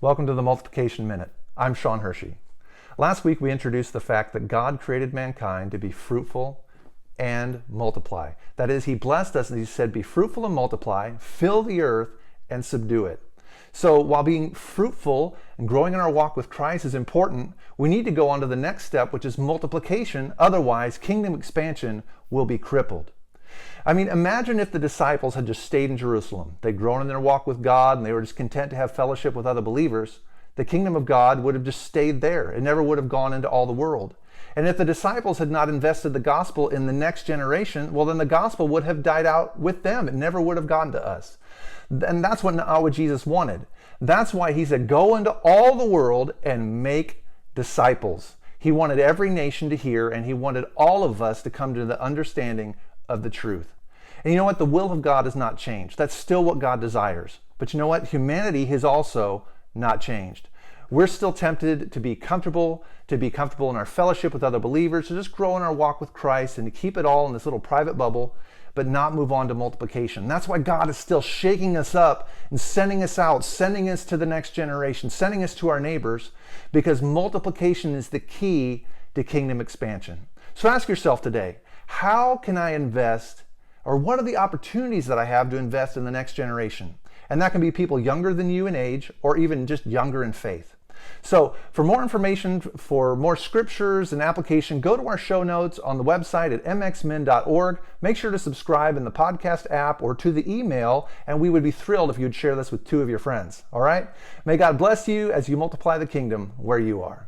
Welcome to the Multiplication Minute. I'm Sean Hershey. Last week we introduced the fact that God created mankind to be fruitful and multiply. That is, He blessed us and He said, be fruitful and multiply, fill the earth and subdue it. So while being fruitful and growing in our walk with Christ is important, we need to go on to the next step, which is multiplication. Otherwise, kingdom expansion will be crippled. I mean, imagine if the disciples had just stayed in Jerusalem. They'd grown in their walk with God and they were just content to have fellowship with other believers. The kingdom of God would have just stayed there. It never would have gone into all the world. And if the disciples had not invested the gospel in the next generation, well, then the gospel would have died out with them. It never would have gotten to us. And that's what Jesus wanted. That's why He said, go into all the world and make disciples. He wanted every nation to hear, and He wanted all of us to come to the understanding of the truth. And you know what? The will of God has not changed. That's still what God desires. But you know what? Humanity has also not changed. We're still tempted to be comfortable in our fellowship with other believers, to just grow in our walk with Christ and to keep it all in this little private bubble, but not move on to multiplication. That's why God is still shaking us up and sending us out, sending us to the next generation, sending us to our neighbors, because multiplication is the key to kingdom expansion. So ask yourself today, how can I invest, or what are the opportunities that I have to invest in the next generation? And that can be people younger than you in age, or even just younger in faith. So for more information, for more scriptures and application, go to our show notes on the website at mxmin.org. Make sure to subscribe in the podcast app or to the email, and we would be thrilled if you'd share this with 2 of your friends. All right? May God bless you as you multiply the kingdom where you are.